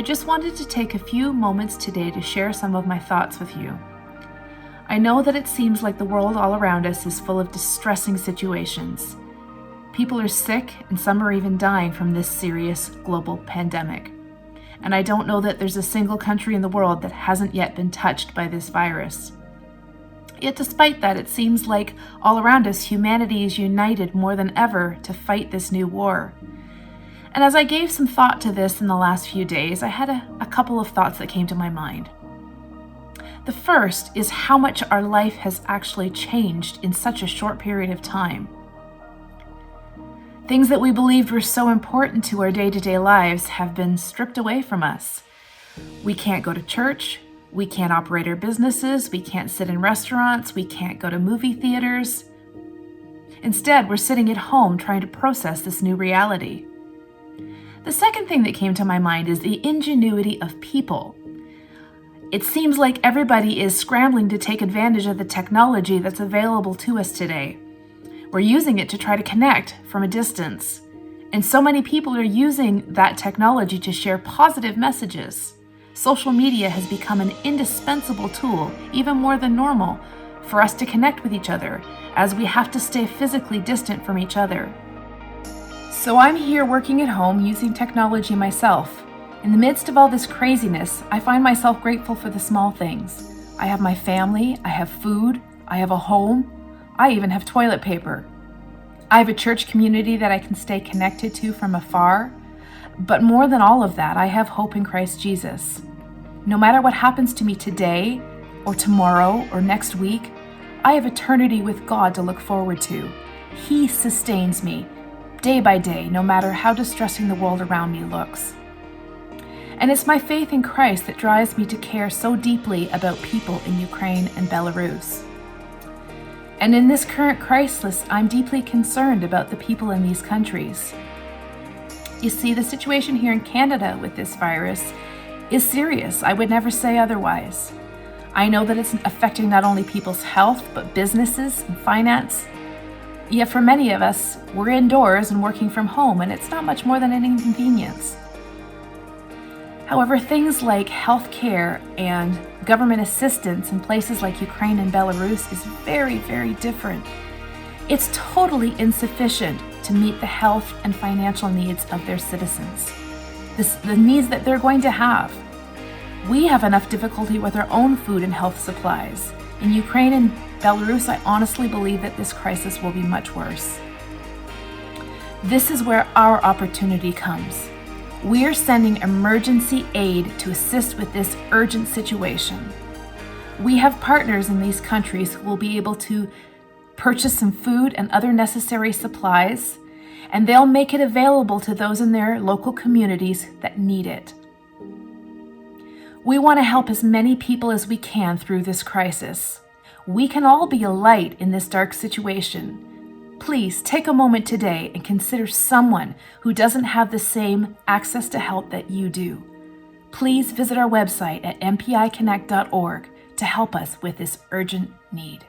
just wanted to take a few moments today to share some of my thoughts with you. I know that it seems like the world all around us is full of distressing situations. People are sick and some are even dying from this serious global pandemic. And I don't know that there's a single country in the world that hasn't yet been touched by this virus. Yet despite that, it seems like all around us, humanity is united more than ever to fight this new war. And as I gave some thought to this in the last few days, I had a couple of thoughts that came to my mind. The first is how much our life has actually changed in such a short period of time. Things that we believed were so important to our day-to-day lives have been stripped away from us. We can't go to church, we can't operate our businesses, we can't sit in restaurants, we can't go to movie theaters. Instead, we're sitting at home trying to process this new reality. The second thing that came to my mind is the ingenuity of people. It seems like everybody is scrambling to take advantage of the technology that's available to us today. We're using it to try to connect from a distance. And so many people are using that technology to share positive messages. Social media has become an indispensable tool, even more than normal, for us to connect with each other, as we have to stay physically distant from each other. So I'm here working at home using technology myself. In the midst of all this craziness, I find myself grateful for the small things. I have my family, I have food, I have a home, I even have toilet paper. I have a church community that I can stay connected to from afar. But more than all of that, I have hope in Christ Jesus. No matter what happens to me today, or tomorrow, or next week, I have eternity with God to look forward to. He sustains me, day by day, no matter how distressing the world around me looks. And it's my faith in Christ that drives me to care so deeply about people in Ukraine and Belarus. And in this current crisis, I'm deeply concerned about the people in these countries. You see, the situation here in Canada with this virus is serious. I would never say otherwise. I know that it's affecting not only people's health, but businesses and finance. Yet for many of us, we're indoors and working from home, and it's not much more than an inconvenience. However, things like health care and government assistance in places like Ukraine and Belarus is very, very different. It's totally insufficient to meet the health and financial needs of their citizens, the needs that they're going to have. We have enough difficulty with our own food and health supplies. In Ukraine and Belarus, I honestly believe that this crisis will be much worse. This is where our opportunity comes. We are sending emergency aid to assist with this urgent situation. We have partners in these countries who will be able to purchase some food and other necessary supplies, and they'll make it available to those in their local communities that need it. We want to help as many people as we can through this crisis. We can all be a light in this dark situation. Please take a moment today and consider someone who doesn't have the same access to help that you do. Please visit our website at mpiconnect.org to help us with this urgent need.